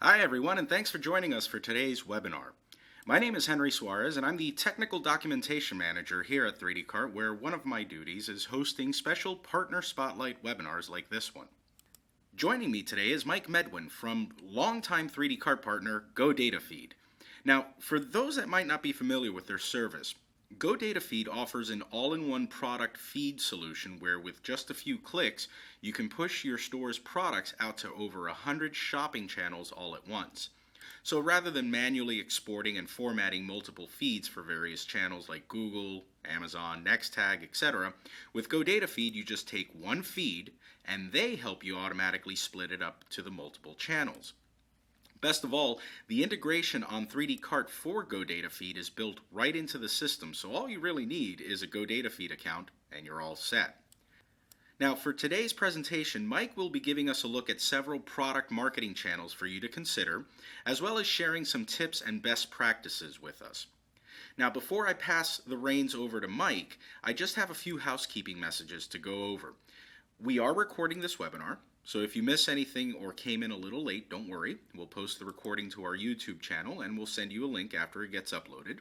Hi everyone, and thanks for joining us for today's webinar. My name is Henry Suarez, and I'm the Technical Documentation Manager here at 3dcart, where one of my duties is hosting special Partner Spotlight webinars like this one. Joining me today is Mike Medwin from longtime 3dcart partner GoDataFeed. Now, for those that might not be familiar with their service, GoDataFeed offers an all-in-one product feed solution where with just a few clicks, you can push your store's products out to over 100 shopping channels all at once. So rather than manually exporting and formatting multiple feeds for various channels like Google, Amazon, Nextag, etc., with GoDataFeed you just take one feed and they help you automatically split it up to the multiple channels. Best of all, the integration on 3dcart for GoDataFeed is built right into the system, so all you really need is a GoDataFeed account and you're all set. Now for today's presentation, Mike will be giving us a look at several product marketing channels for you to consider, as well as sharing some tips and best practices with us. Now before I pass the reins over to Mike, I just have a few housekeeping messages to go over. We are recording this webinar, so if you miss anything or came in a little late, don't worry. We'll post the recording to our YouTube channel and we'll send you a link after it gets uploaded.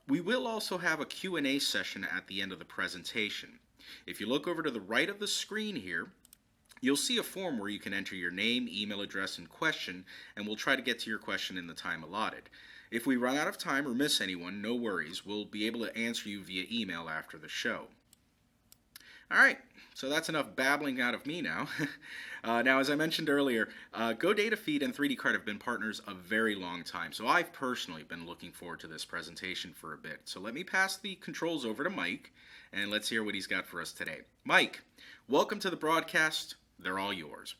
We will also have a Q&A session at the end of the presentation. If you look over to the right of the screen here, you'll see a form where you can enter your name, email address, and question, and we'll try to get to your question in the time allotted. If we run out of time or miss anyone, no worries. We'll be able to answer you via email after the show. All right, so that's enough babbling out of me now. Now, as I mentioned earlier, GoDataFeed and 3dcart have been partners a very long time, so I've personally been looking forward to this presentation for a bit. So let me pass the controls over to Mike, and let's hear what he's got for us today. Mike, welcome to the broadcast. They're all yours.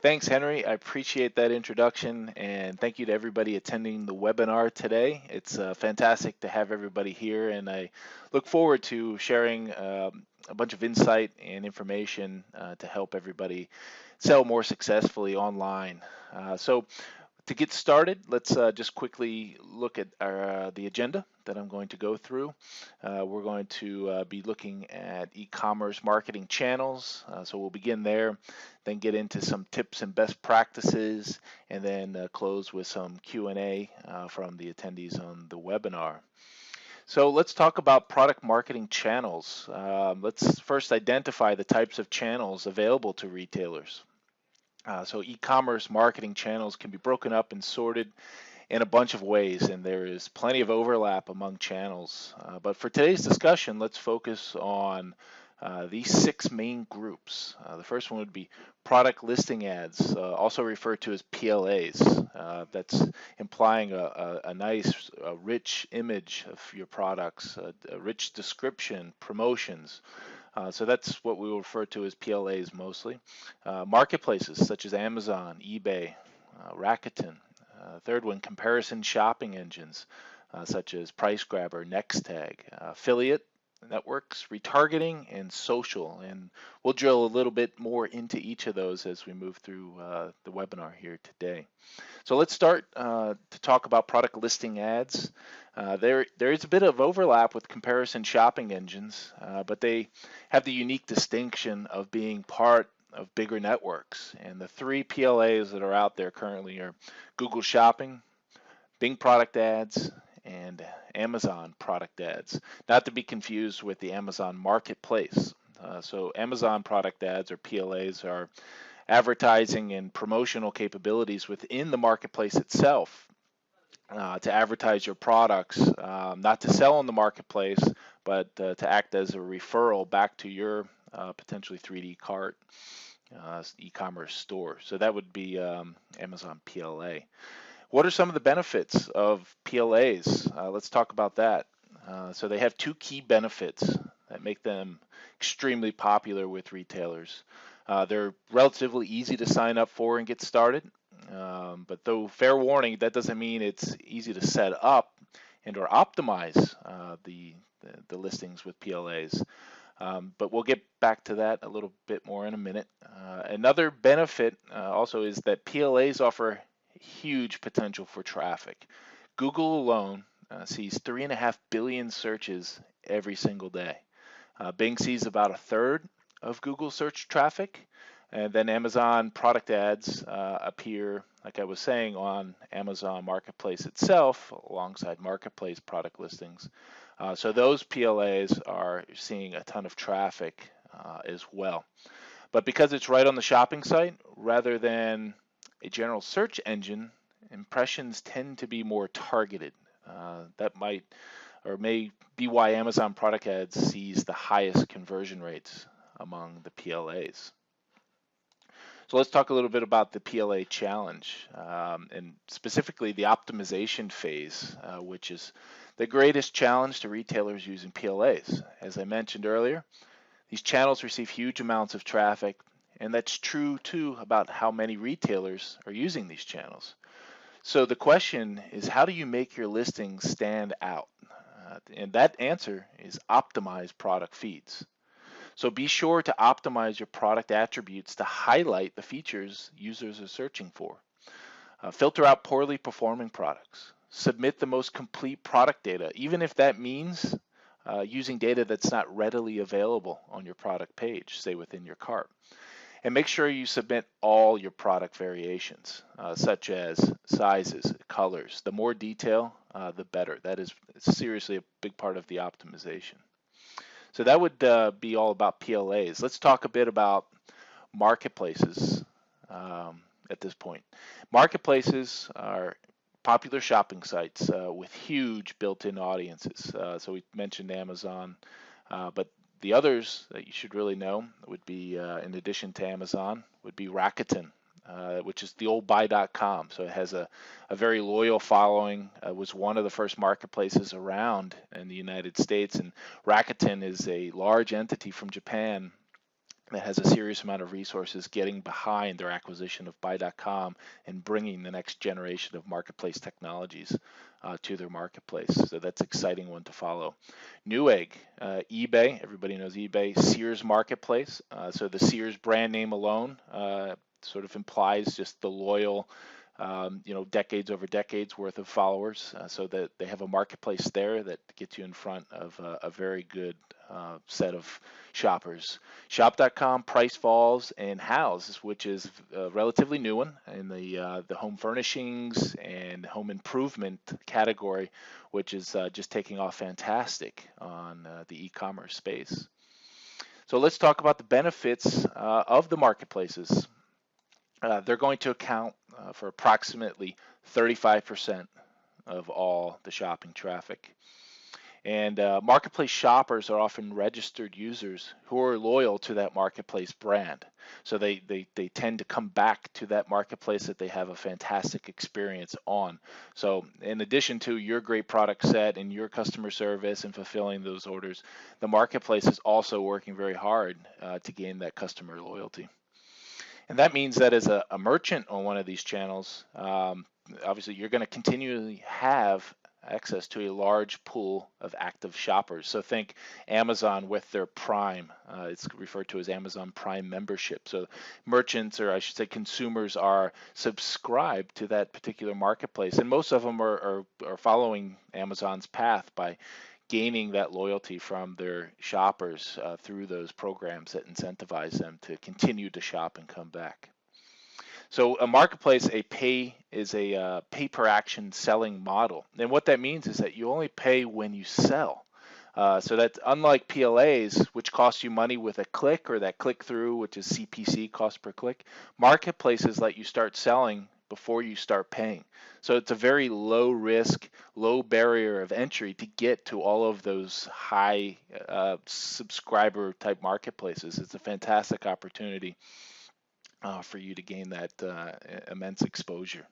Thanks, Henry. I appreciate that introduction, and thank you to everybody attending the webinar today. It's fantastic to have everybody here, and I look forward to sharing a bunch of insight and information to help everybody sell more successfully online. So to get started, let's just quickly look at the agenda that I'm going to go through. We're going to be looking at e-commerce marketing channels, so we'll begin there, then get into some tips and best practices, and then close with some Q&A from the attendees on the webinar. So let's talk about product marketing channels. Let's first identify the types of channels available to retailers. So e-commerce marketing channels can be broken up and sorted in a bunch of ways, and there is plenty of overlap among channels. But for today's discussion, let's focus on these 6 main groups. The first one would be product listing ads, also referred to as PLAs. That's implying a nice, rich image of your products, a rich description, promotions. So that's what we will refer to as PLAs mostly. Marketplaces such as Amazon, eBay, Rakuten. Third one, comparison shopping engines such as PriceGrabber, Nextag. Affiliate networks, retargeting, and social. And we'll drill a little bit more into each of those as we move through the webinar here today. So let's start to talk about product listing ads. There is a bit of overlap with comparison shopping engines, but they have the unique distinction of being part of bigger networks. And the 3 PLAs that are out there currently are Google Shopping, Bing product ads, and Amazon product ads, not to be confused with the Amazon Marketplace. So Amazon product ads, or PLAs, are advertising and promotional capabilities within the marketplace itself to advertise your products, not to sell on the marketplace, but to act as a referral back to your potentially 3dcart e-commerce store. So that would be Amazon PLA. What are some of the benefits of PLAs? Let's talk about that. So they have 2 key benefits that make them extremely popular with retailers. They're relatively easy to sign up for and get started, but though fair warning, that doesn't mean it's easy to set up and or optimize the listings with PLAs. But we'll get back to that a little bit more in a minute. Another benefit also is that PLAs offer huge potential for traffic. Google alone sees 3.5 billion searches every single day. Bing sees about 1/3 of Google search traffic, And then Amazon product ads appear, like I was saying, on Amazon Marketplace itself alongside Marketplace product listings. So those PLAs are seeing a ton of traffic as well. But because it's right on the shopping site rather than a general search engine, impressions tend to be more targeted. That might or may be why Amazon product ads sees the highest conversion rates among the PLAs. So let's talk a little bit about the PLA challenge, and specifically the optimization phase, which is the greatest challenge to retailers using PLAs. As I mentioned earlier, these channels receive huge amounts of traffic, and that's true too about how many retailers are using these channels. So the question is, how do you make your listings stand out? And that answer is optimize product feeds. So be sure to optimize your product attributes to highlight the features users are searching for. Filter out poorly performing products. Submit the most complete product data, even if that means using data that's not readily available on your product page, say within your cart. And make sure you submit all your product variations, such as sizes, colors. The more detail, the better. That is seriously a big part of the optimization. So that would be all about PLAs. Let's talk a bit about marketplaces at this point. Marketplaces are popular shopping sites with huge built-in audiences. So we mentioned Amazon, but the others that you should really know would be, in addition to Amazon, would be Rakuten, which is the old buy.com. So it has a very loyal following. It was one of the first marketplaces around in the United States. And Rakuten is a large entity from Japan that has a serious amount of resources getting behind their acquisition of buy.com and bringing the next generation of marketplace technologies to their marketplace. So that's an exciting one to follow. Newegg, eBay, everybody knows eBay, Sears Marketplace. So the Sears brand name alone sort of implies just the loyal, decades over decades worth of followers, so that they have a marketplace there that gets you in front of a very good set of shoppers. Shop.com, Price Falls, and House, which is a relatively new one in the home furnishings and home improvement category, which is just taking off fantastic on the e-commerce space. So let's talk about the benefits of the marketplaces. They're going to account for approximately 35% of all the shopping traffic. And marketplace shoppers are often registered users who are loyal to that marketplace brand. So they tend to come back to that marketplace that they have a fantastic experience on. So in addition to your great product set and your customer service and fulfilling those orders, the marketplace is also working very hard to gain that customer loyalty. And that means that as a merchant on one of these channels, obviously you're going to continually have access to a large pool of active shoppers. So think Amazon with their Prime. It's referred to as Amazon Prime membership. So merchants, or I should say consumers, are subscribed to that particular marketplace. And most of them are following Amazon's path by gaining that loyalty from their shoppers through those programs that incentivize them to continue to shop and come back. So a marketplace, a pay per action selling model. And what that means is that you only pay when you sell. So that's unlike PLAs, which cost you money with a click or that click through, which is CPC, cost per click. Marketplaces let you start selling before you start paying. So it's a very low risk, low barrier of entry to get to all of those high subscriber type marketplaces. It's a fantastic opportunity for you to gain that immense exposure.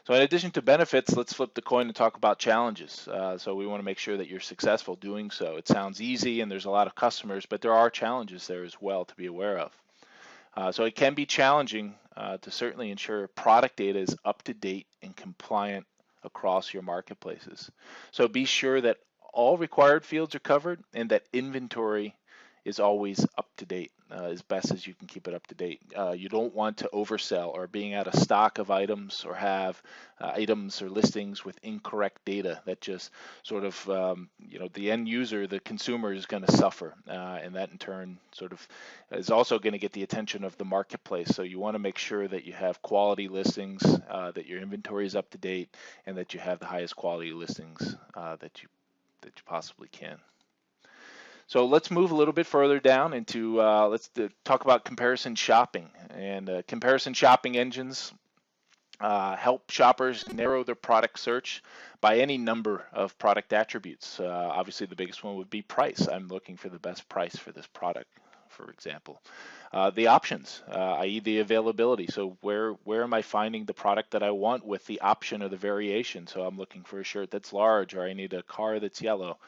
So in addition to benefits, let's flip the coin and talk about challenges. So we want to make sure that you're successful doing so. It sounds easy and there's a lot of customers, but there are challenges there as well to be aware of. So it can be challenging to certainly ensure product data is up to date and compliant across your marketplaces. So be sure that all required fields are covered and that inventory is always up to date. as best as you can keep it up to date. You don't want to oversell or being out of stock of items or have items or listings with incorrect data that just sort of, the end user, the consumer is going to suffer. And that in turn sort of is also going to get the attention of the marketplace. So you want to make sure that you have quality listings, that your inventory is up to date, and that you have the highest quality listings that you possibly can. So let's move a little bit further down into talk about comparison shopping. And comparison shopping engines help shoppers narrow their product search by any number of product attributes. Obviously, the biggest one would be price. I'm looking for the best price for this product, for example. The options, i.e. the availability. So where am I finding the product that I want with the option or the variation? So I'm looking for a shirt that's large, or I need a car that's yellow.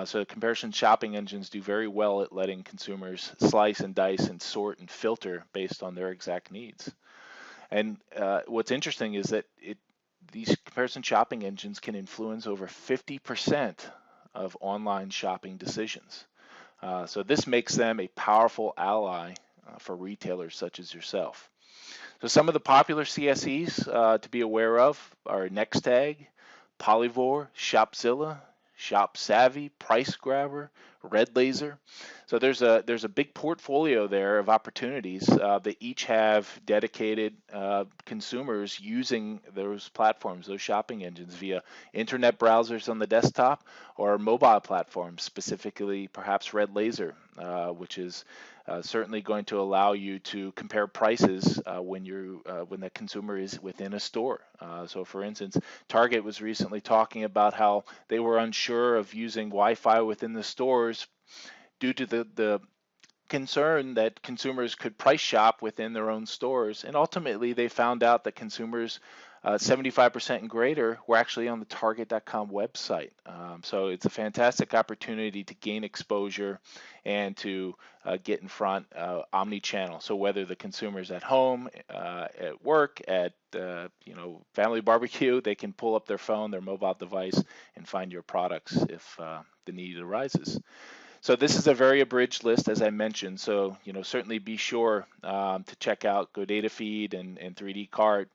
So comparison shopping engines do very well at letting consumers slice and dice and sort and filter based on their exact needs. And what's interesting is that these comparison shopping engines can influence over 50% of online shopping decisions. So this makes them a powerful ally for retailers such as yourself. So some of the popular CSEs to be aware of are NextTag, Polyvore, Shopzilla, Shop Savvy, Price Grabber, Red Laser. So there's a big portfolio there of opportunities that each have dedicated consumers using those platforms, those shopping engines via internet browsers on the desktop or mobile platforms, specifically perhaps Red Laser, which is certainly going to allow you to compare prices when the consumer is within a store. So for instance, Target was recently talking about how they were unsure of using Wi-Fi within the stores due to the concern that consumers could price shop within their own stores. And ultimately, they found out that consumers 75% and greater were actually on the Target.com website. So it's a fantastic opportunity to gain exposure and to get in front omni-channel. So whether the consumer's at home, at work, at family barbecue, they can pull up their phone, their mobile device, and find your products if the need arises. So this is a very abridged list, as I mentioned. So certainly be sure to check out GoDataFeed and 3D Cart.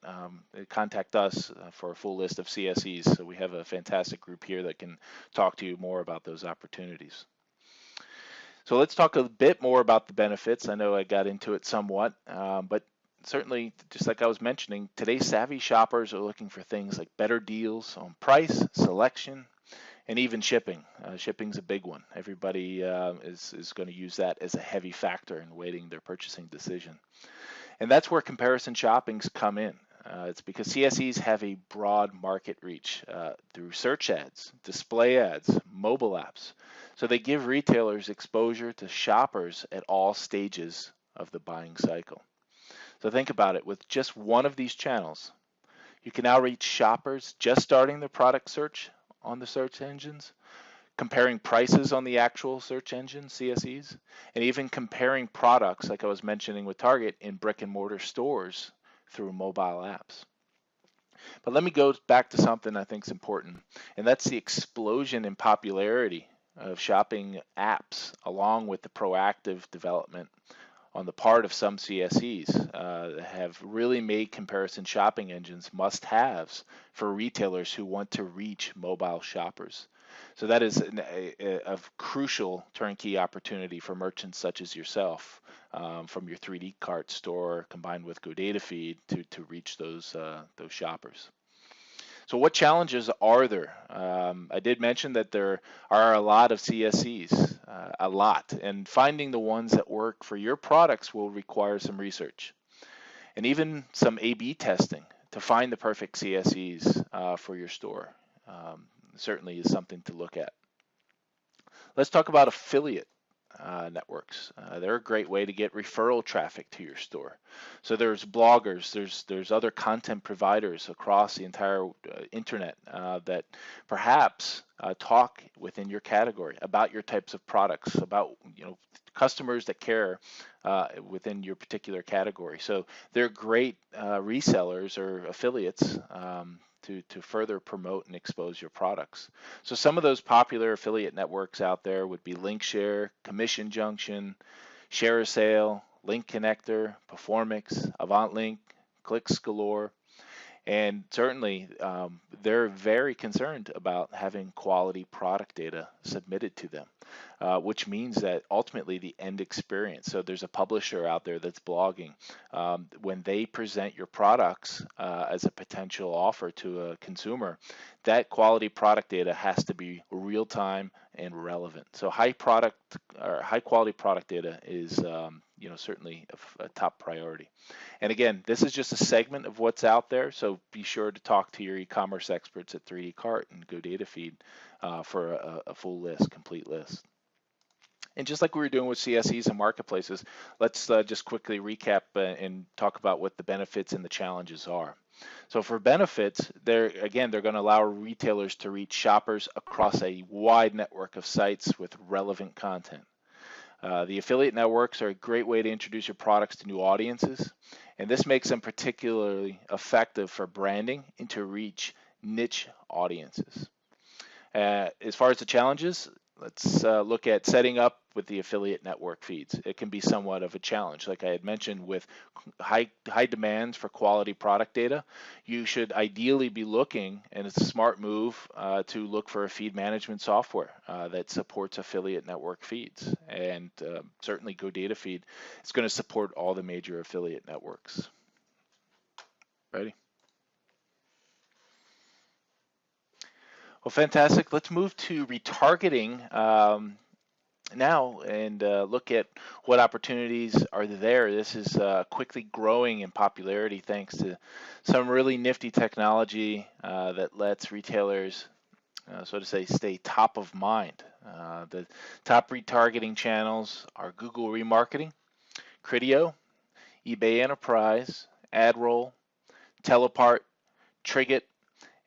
Contact us for a full list of CSEs. So we have a fantastic group here that can talk to you more about those opportunities. So let's talk a bit more about the benefits. I know I got into it somewhat, but certainly, just like I was mentioning, today's savvy shoppers are looking for things like better deals on price, selection, and even shipping. Shipping's a big one. Everybody is going to use that as a heavy factor in weighting their purchasing decision. And that's where comparison shoppings come in. It's because CSEs have a broad market reach through search ads, display ads, mobile apps. So they give retailers exposure to shoppers at all stages of the buying cycle. So think about it. With just one of these channels, you can now reach shoppers just starting their product search on the search engines, comparing prices on the actual search engine, CSEs, and even comparing products, like I was mentioning with Target, in brick and mortar stores through mobile apps. But let me go back to something I think is important, and that's the explosion in popularity of shopping apps, along with the proactive development on the part of some CSEs have really made comparison shopping engines must-haves for retailers who want to reach mobile shoppers. So that is a crucial turnkey opportunity for merchants such as yourself from your 3D Cart store combined with GoDataFeed to reach those shoppers. So what challenges are there? I did mention that there are a lot of CSEs, a lot, and finding the ones that work for your products will require some research and even some A/B testing to find the perfect CSEs for your store. Certainly is something to look at. Let's talk about affiliate networks. They're a great way to get referral traffic to your store. So there's bloggers, there's other content providers across the entire internet that perhaps talk within your category about your types of products, about customers that care within your particular category. So they're great resellers or affiliates to further promote and expose your products. So some of those popular affiliate networks out there would be Linkshare, Commission Junction, Share a Sale, Link Connector, Performix, AvantLink, Clicks Galore. And certainly, they're very concerned about having quality product data submitted to them, which means that ultimately the end experience. So there's a publisher out there that's blogging. When they present your products as a potential offer to a consumer, that quality product data has to be real time and relevant. So high quality product data is certainly a top priority. And again, this is just a segment of what's out there, so be sure to talk to your e-commerce experts at 3D Cart and GoDataFeed for a full list, complete list. And just like we were doing with CSEs and marketplaces, let's just quickly recap and talk about what the benefits and the challenges are. So for benefits, they're going to allow retailers to reach shoppers across a wide network of sites with relevant content. The affiliate networks are a great way to introduce your products to new audiences, and this makes them particularly effective for branding and to reach niche audiences. As far as the challenges, let's look at setting up with the affiliate network feeds. It can be somewhat of a challenge. Like I had mentioned, with high demands for quality product data, you should ideally be looking, and it's a smart move, to look for a feed management software that supports affiliate network feeds. And certainly GoDataFeed is going to support all the major affiliate networks. Ready? Well, fantastic. Let's move to retargeting now and look at what opportunities are there. This is quickly growing in popularity thanks to some really nifty technology that lets retailers, so to say, stay top of mind. The top retargeting channels are Google Remarketing, Criteo, eBay Enterprise, AdRoll, Telepart, Triget,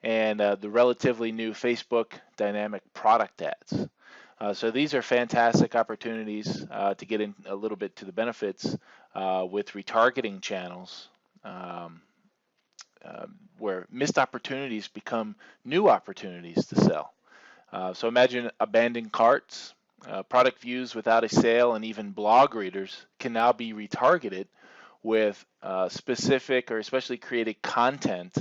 and the relatively new Facebook dynamic product ads. So these are fantastic opportunities to get in a little bit to the benefits with retargeting channels, where missed opportunities become new opportunities to sell. So imagine abandoned carts, product views without a sale, and even blog readers can now be retargeted with specific or especially created content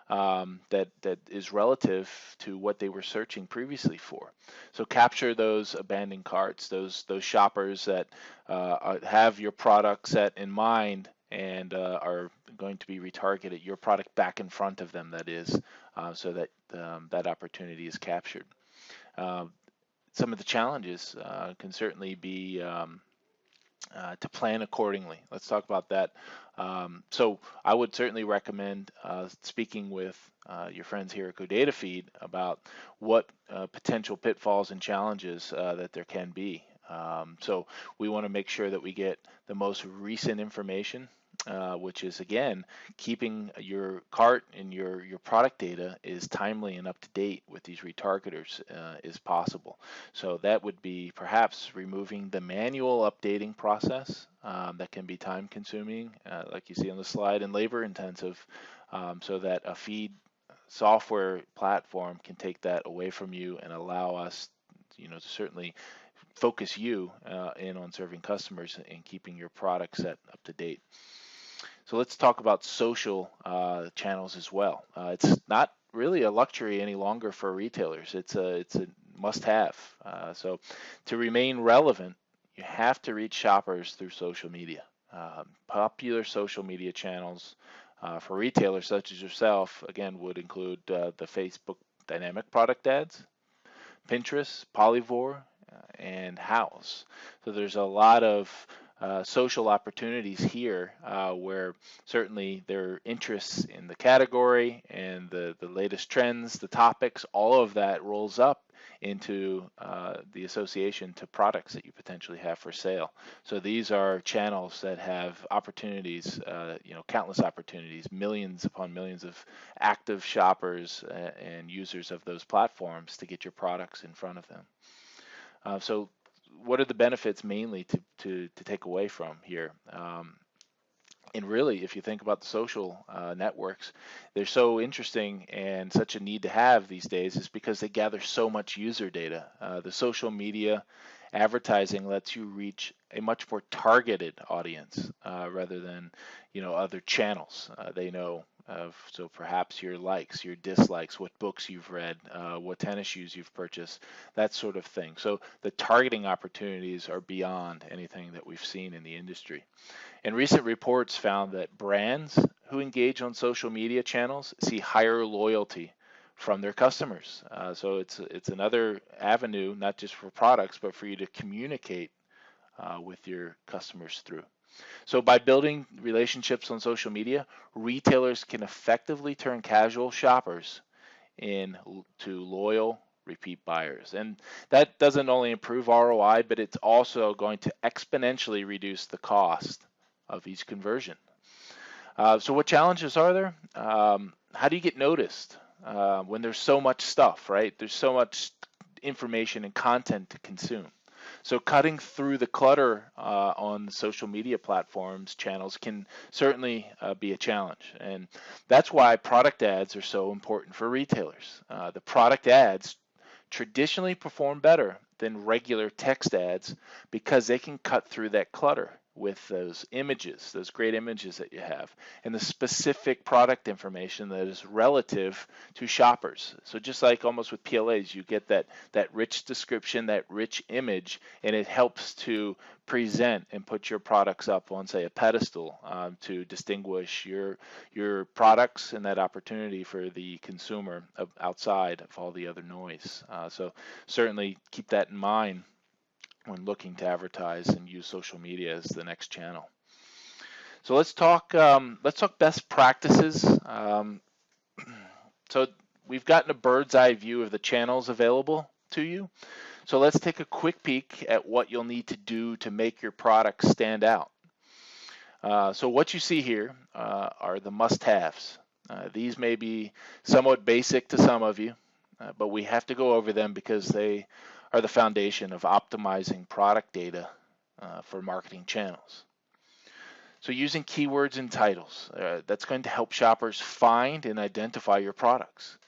that is relative to what they were searching previously for. So capture those abandoned carts, those shoppers that have your product set in mind and are going to be retargeted, your product back in front of them, that is, so that that opportunity is captured. Some of the challenges can certainly be to plan accordingly. Let's talk about that. So I would certainly recommend speaking with your friends here at GoDataFeed about what potential pitfalls and challenges that there can be. So we want to make sure that we get the most recent information, which is, again, keeping your cart and your product data is timely and up to date with these retargeters is possible. So that would be perhaps removing the manual updating process that can be time consuming, like you see on the slide, and labor intensive, so that a feed software platform can take that away from you and allow us, to certainly focus you in on serving customers and keeping your product set up to date. So let's talk about social channels as well. It's not really a luxury any longer for retailers. It's a must-have. So to remain relevant, you have to reach shoppers through social media. Popular social media channels for retailers such as yourself, again, would include the Facebook dynamic product ads, Pinterest, Polyvore, and House. So there's a lot of social opportunities here where certainly their interests in the category and the latest trends, the topics, all of that rolls up into the association to products that you potentially have for sale. So these are channels that have opportunities, countless opportunities, millions upon millions of active shoppers and users of those platforms to get your products in front of them. So what are the benefits mainly to take away from here? And really, if you think about the social networks, they're so interesting and such a need to have these days is because they gather so much user data. The social media advertising lets you reach a much more targeted audience rather than other channels. They know so perhaps your likes, your dislikes, what books you've read, what tennis shoes you've purchased, that sort of thing. So the targeting opportunities are beyond anything that we've seen in the industry. And recent reports found that brands who engage on social media channels see higher loyalty from their customers. So it's another avenue, not just for products, but for you to communicate with your customers through. So by building relationships on social media, retailers can effectively turn casual shoppers into loyal repeat buyers. And that doesn't only improve ROI, but it's also going to exponentially reduce the cost of each conversion. So what challenges are there? How do you get noticed when there's so much stuff, right? There's so much information and content to consume. So cutting through the clutter on the social media platforms, channels can certainly be a challenge. And that's why product ads are so important for retailers. The product ads traditionally perform better than regular text ads because they can cut through that clutter with those images, those great images that you have, and the specific product information that is relative to shoppers. So just like almost with PLAs, you get that rich description, that rich image, and it helps to present and put your products up on, say, a pedestal to distinguish your products and that opportunity for the consumer outside of all the other noise. So certainly keep that in mind when looking to advertise and use social media as the next channel. So let's talk best practices. So we've gotten a bird's eye view of the channels available to you. So let's take a quick peek at what you'll need to do to make your product stand out. So what you see here are the must-haves. These may be somewhat basic to some of you, but we have to go over them because they are the foundation of optimizing product data for marketing channels. So using keywords and titles, that's going to help shoppers find and identify your products.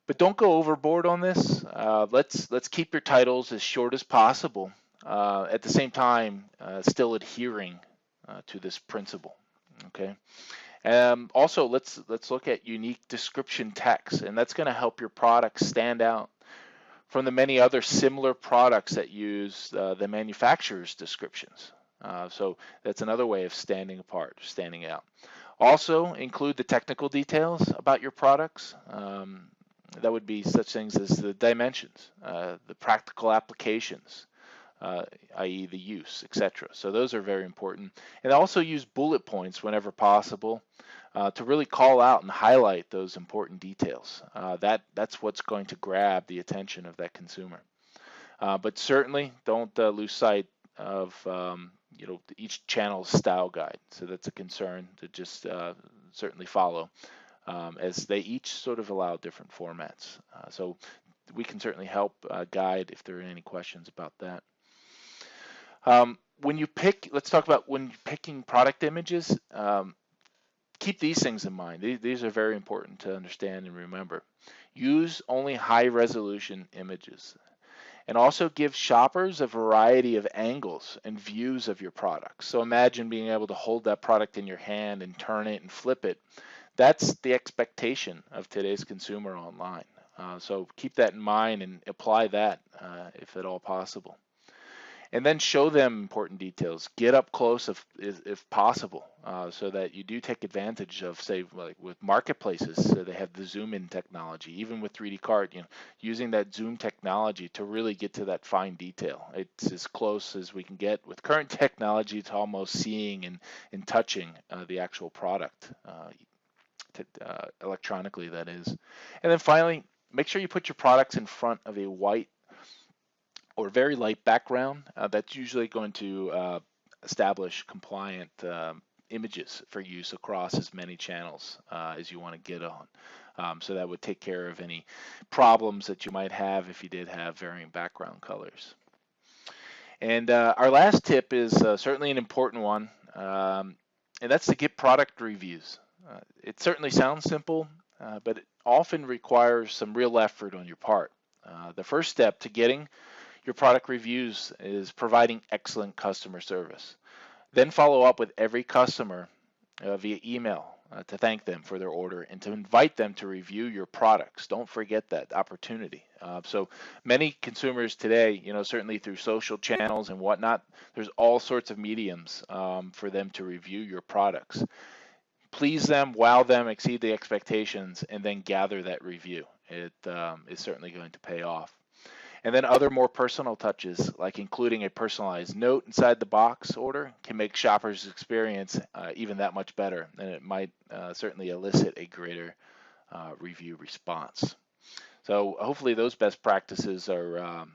But don't go overboard on this. Let's keep your titles as short as possible. At the same time, still adhering to this principle. Okay. Also, let's look at unique description text, and that's going to help your product stand out from the many other similar products that use the manufacturer's descriptions. So that's another way of standing apart, standing out. Also, include the technical details about your products. That would be such things as the dimensions, the practical applications, i.e. the use, etc. So those are very important. And also use bullet points whenever possible to really call out and highlight those important details. That's what's going to grab the attention of that consumer. But certainly don't lose sight of each channel's style guide. So that's a concern to just certainly follow, as they each sort of allow different formats. So we can certainly help guide if there are any questions about that. Let's talk about when you're picking product images. Keep these things in mind. These are very important to understand and remember. Use only high resolution images, and also give shoppers a variety of angles and views of your products. So imagine being able to hold that product in your hand and turn it and flip it. That's the expectation of today's consumer online. So keep that in mind and apply that if at all possible. And then show them important details. Get up close if possible, so that you do take advantage of, say, like with marketplaces, so they have the zoom in technology. Even with 3D Cart, using that zoom technology to really get to that fine detail. It's as close as we can get with current technology to almost seeing and touching the actual product electronically, that is. And then finally, make sure you put your products in front of a white or very light background. That's usually going to establish compliant images for use across as many channels as you want to get on. So that would take care of any problems that you might have if you did have varying background colors. And our last tip is certainly an important one, and that's to get product reviews. It certainly sounds simple, but it often requires some real effort on your part. The first step to getting your product reviews is providing excellent customer service. Then follow up with every customer via email to thank them for their order and to invite them to review your products. Don't forget that opportunity. So many consumers today, certainly through social channels and whatnot, there's all sorts of mediums for them to review your products. Please them, wow them, exceed the expectations, and then gather that review. It is certainly going to pay off. And then other more personal touches, like including a personalized note inside the box order, can make shoppers' experience even that much better, and it might certainly elicit a greater review response. So hopefully those best practices are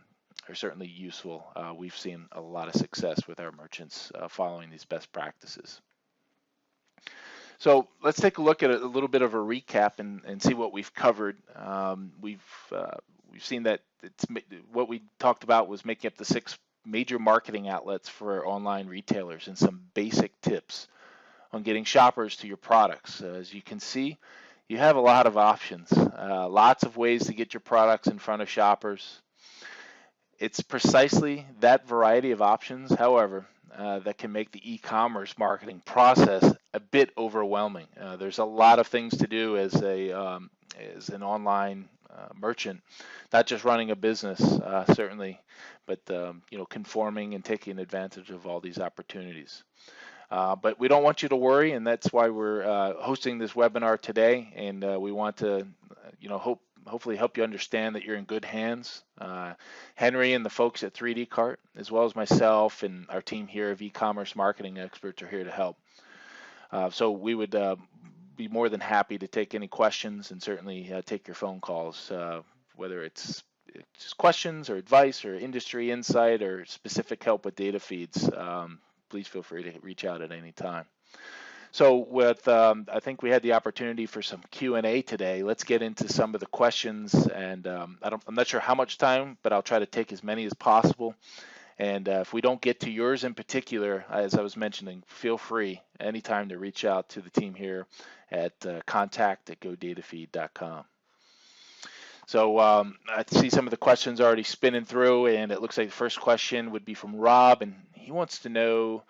certainly useful. We've seen a lot of success with our merchants following these best practices. So let's take a look at a little bit of a recap and see what we've covered. We've seen that what we talked about was making up the 6 major marketing outlets for online retailers and some basic tips on getting shoppers to your products. As you can see, you have a lot of options, lots of ways to get your products in front of shoppers. It's precisely that variety of options, however, that can make the e-commerce marketing process a bit overwhelming. There's a lot of things to do as an online merchant, not just running a business, certainly, but conforming and taking advantage of all these opportunities. But we don't want you to worry, and that's why we're hosting this webinar today, and we want to, hopefully help you understand that you're in good hands. Henry and the folks at 3D Cart, as well as myself and our team here of e-commerce marketing experts, are here to help. So we would be more than happy to take any questions and certainly take your phone calls, whether it's just questions or advice or industry insight or specific help with data feeds. Please feel free to reach out at any time. So with, I think we had the opportunity for some Q&A today. Let's get into some of the questions, and I'm not sure how much time, but I'll try to take as many as possible. And if we don't get to yours in particular, as I was mentioning, feel free anytime to reach out to the team here at contact@godatafeed.com. So I see some of the questions already spinning through, and it looks like the first question would be from Rob, and he wants to know,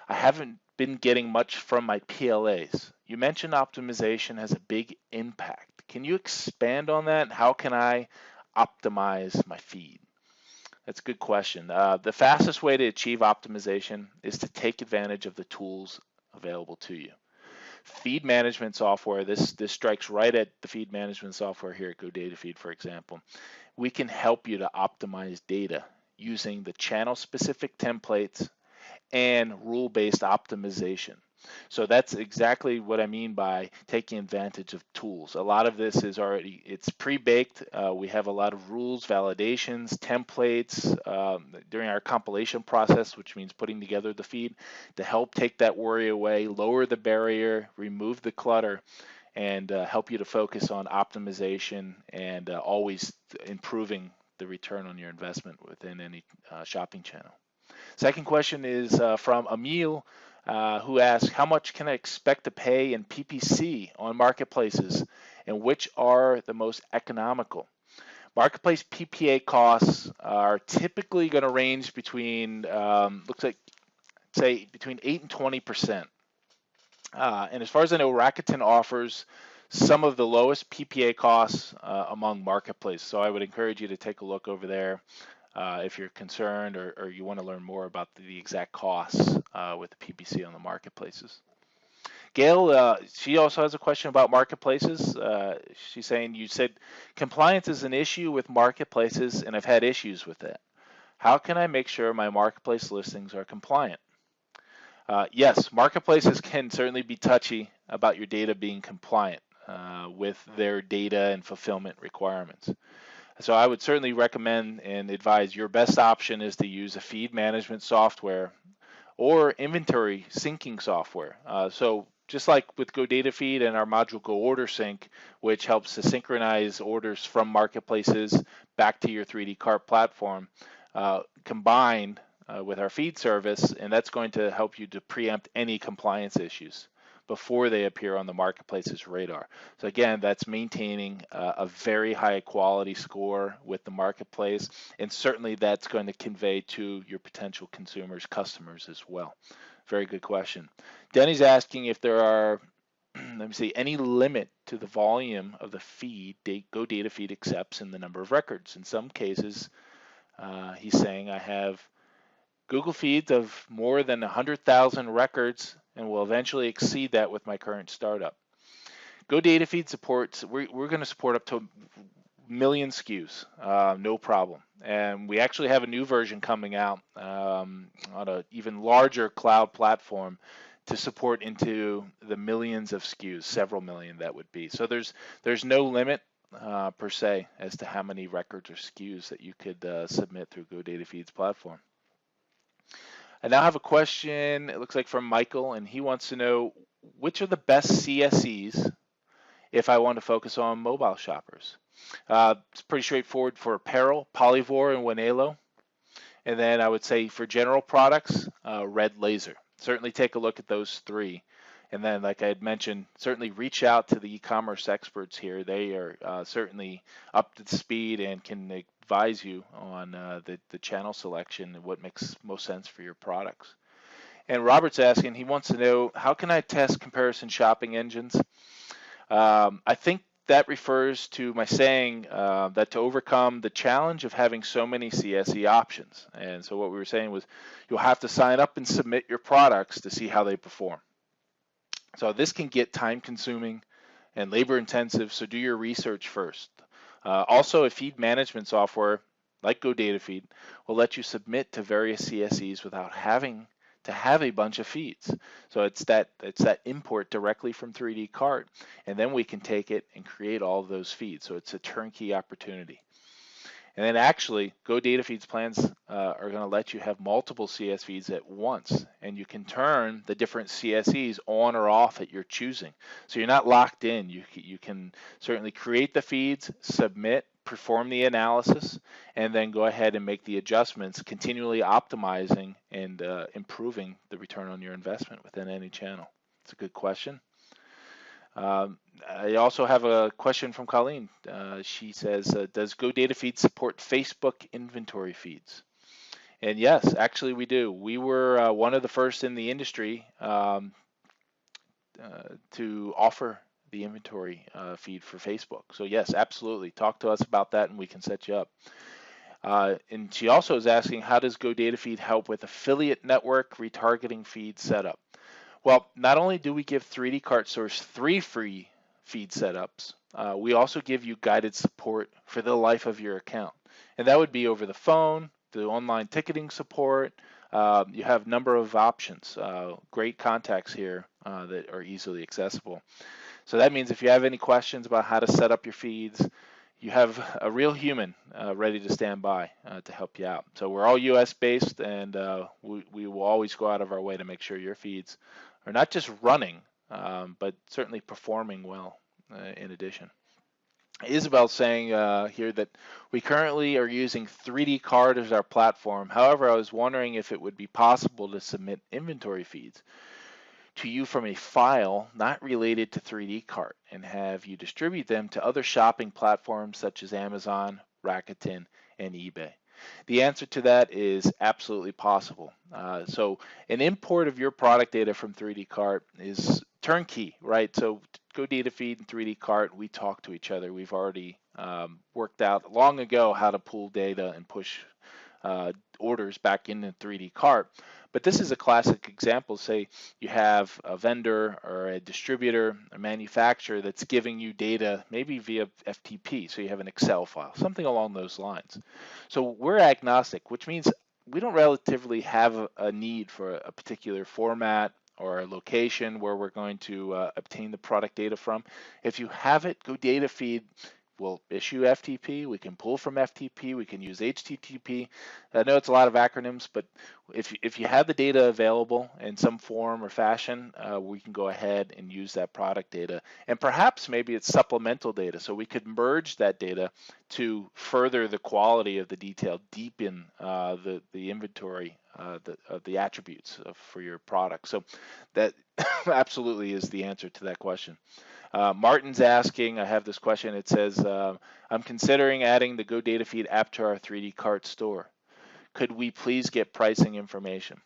I haven't been getting much from my PLAs. You mentioned optimization has a big impact. Can you expand on that? How can I optimize my feed? That's a good question. The fastest way to achieve optimization is to take advantage of the tools available to you. Feed management software, this strikes right at the feed management software here at GoDataFeed, for example. We can help you to optimize data using the channel-specific templates and rule-based optimization. So that's exactly what I mean by taking advantage of tools. A lot of this is already, it's pre-baked. We have a lot of rules, validations, templates during our compilation process, which means putting together the feed to help take that worry away, lower the barrier, remove the clutter, and help you to focus on optimization and always improving the return on your investment within any shopping channel. Second question is from Emil, who asks, how much can I expect to pay in PPC on marketplaces, and which are the most economical? Marketplace PPA costs are typically going to range between, looks like, say, between 8 and 20%. And as far as I know, Rakuten offers some of the lowest PPA costs among marketplaces. So I would encourage you to take a look over there. If you're concerned or you want to learn more about the exact costs with the PPC on the marketplaces. Gail, she also has a question about marketplaces. She's saying, you said compliance is an issue with marketplaces, and I've had issues with that. How can I make sure my marketplace listings are compliant? Yes, marketplaces can certainly be touchy about your data being compliant with their data and fulfillment requirements. So I would certainly recommend and advise your best option is to use a feed management software or inventory syncing software. So just like with GoDataFeed and our module GoOrderSync, which helps to synchronize orders from marketplaces back to your 3D Cart platform, combined with our feed service, and that's going to help you to preempt any compliance issues. before they appear on the marketplace's radar. So again, that's maintaining a very high quality score with the marketplace, and certainly that's going to convey to your potential consumers, customers as well. Very good question. Denny's asking if there are, let me see, any limit to the volume of the feed GoDataFeed accepts and the number of records. In some cases, he's saying I have Google Feeds of more than 100,000 records and will eventually exceed that with my current startup. GoDataFeed supports, we're going to support up to a million SKUs, no problem. And we actually have a new version coming out on an even larger cloud platform to support into the millions of SKUs, several million that would be. So there's no limit per se as to how many records or SKUs that you could submit through GoDataFeed's platform. I now have a question, it looks like from Michael, and he wants to know which are the best CSEs if I want to focus on mobile shoppers. It's pretty straightforward for apparel, Polyvore and Wanelo. And then I would say for general products, Red Laser. Certainly take a look at those three. And then, like I had mentioned, certainly reach out to the e-commerce experts here. They are certainly up to speed and can advise you on the channel selection and what makes most sense for your products. And Robert's asking, he wants to know, how can I test comparison shopping engines? I think that refers to my saying that to overcome the challenge of having so many CSE options. And so what we were saying was you'll have to sign up and submit your products to see how they perform. So this can get time consuming and labor intensive, so do your research first. Also, a feed management software like GoDataFeed will let you submit to various CSEs without having to have a bunch of feeds. So it's that import directly from 3D Cart, and then we can take it and create all of those feeds. So it's a turnkey opportunity. And then actually, GoDataFeed's plans are going to let you have multiple CS feeds at once, and you can turn the different CSEs on or off at your choosing. So you're not locked in. You can certainly create the feeds, submit, perform the analysis, and then go ahead and make the adjustments, continually optimizing and improving the return on your investment within any channel. It's a good question. I also have a question from Colleen. She says, does GoDataFeed support Facebook inventory feeds? And yes, actually we do. We were one of the first in the industry to offer the inventory feed for Facebook. So yes, absolutely. Talk to us about that and we can set you up. And she also is asking, how does GoDataFeed help with affiliate network retargeting feed setup? Well, not only do we give 3D Cart Source 3 free feed setups, we also give you guided support for the life of your account. And that would be over the phone, the online ticketing support. You have a number of options, great contacts here that are easily accessible. So that means if you have any questions about how to set up your feeds, you have a real human ready to stand by to help you out. So we're all US based, and we will always go out of our way to make sure your feeds are not just running, but certainly performing well in addition. Isabel's saying here that we currently are using 3D Cart as our platform. However, I was wondering if it would be possible to submit inventory feeds to you from a file not related to 3D Cart and have you distribute them to other shopping platforms such as Amazon, Rakuten, and eBay. The answer to that is absolutely possible. So an import of your product data from 3D Cart is turnkey, right? So GoDataFeed and 3D Cart, we talk to each other. We've already worked out long ago how to pull data and push orders back into 3D Cart. But this is a classic example. Say you have a vendor or a distributor, a manufacturer that's giving you data maybe via FTP, so you have an Excel file, something along those lines. So we're agnostic, which means we don't relatively have a need for a particular format or a location where we're going to obtain the product data from. If you have it, GoDataFeed will issue FTP. We can pull from FTP. We can use HTTP. I know it's a lot of acronyms, but if you have the data available in some form or fashion, we can go ahead and use that product data. And perhaps maybe it's supplemental data, so we could merge that data to further the quality of the detail, deepen the inventory of the attributes for your product. So that absolutely is the answer to that question. Martin's asking, I have this question. It says, I'm considering adding the GoDataFeed app to our 3D cart store. Could we please get pricing information?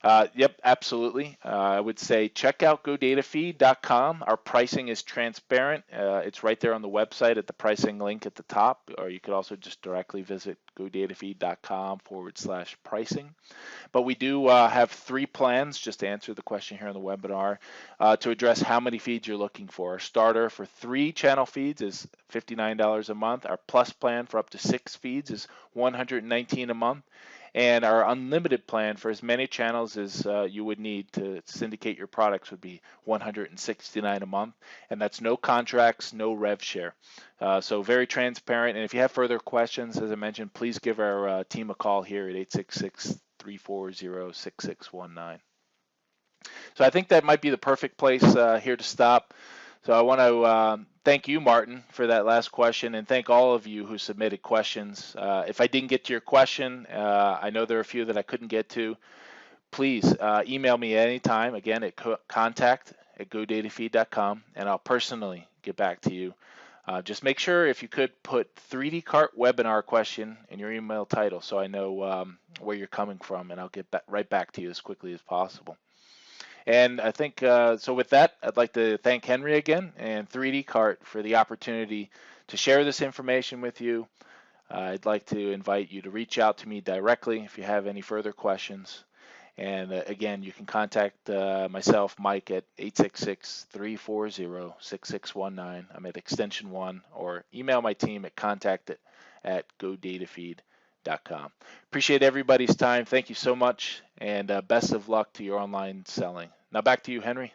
Yep, absolutely. I would say check out GoDataFeed.com. Our pricing is transparent. It's right there on the website at the pricing link at the top, or you could also just directly visit GoDataFeed.com/pricing. But we do have 3 plans, just to answer the question here on the webinar, to address how many feeds you're looking for. Our starter for 3 channel feeds is $59 a month. Our plus plan for up to 6 feeds is $119 a month. And our unlimited plan for as many channels as you would need to syndicate your products would be $169 a month. And that's no contracts, no rev share. So very transparent. And if you have further questions, as I mentioned, please give our team a call here at 866-340-6619. So I think that might be the perfect place here to stop. So I want to thank you, Martin, for that last question, and thank all of you who submitted questions. If I didn't get to your question, I know there are a few that I couldn't get to. Please email me anytime, again, at contact@godatafeed.com, and I'll personally get back to you. Just make sure, if you could, put 3D Cart webinar question in your email title so I know where you're coming from, and I'll get right back to you as quickly as possible. And I think, so with that, I'd like to thank Henry again and 3D Cart for the opportunity to share this information with you. I'd like to invite you to reach out to me directly if you have any further questions. And again, you can contact myself, Mike, at 866-340-6619. I'm at extension 1, or email my team at contact@godatafeed.com. Appreciate everybody's time. Thank you so much, and best of luck to your online selling. Now back to you, Henry.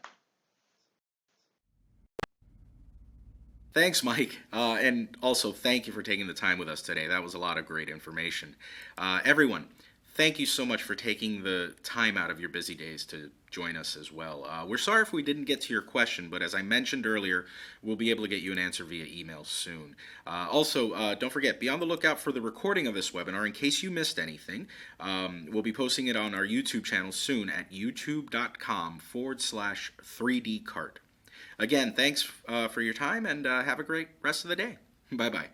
Thanks, Mike. And also, thank you for taking the time with us today. That was a lot of great information. Everyone, thank you so much for taking the time out of your busy days to join us as well. We're sorry if we didn't get to your question, but as I mentioned earlier, we'll be able to get you an answer via email soon. Also, don't forget, be on the lookout for the recording of this webinar in case you missed anything. We'll be posting it on our YouTube channel soon at youtube.com/3dcart. Again, thanks for your time, and have a great rest of the day. Bye-bye.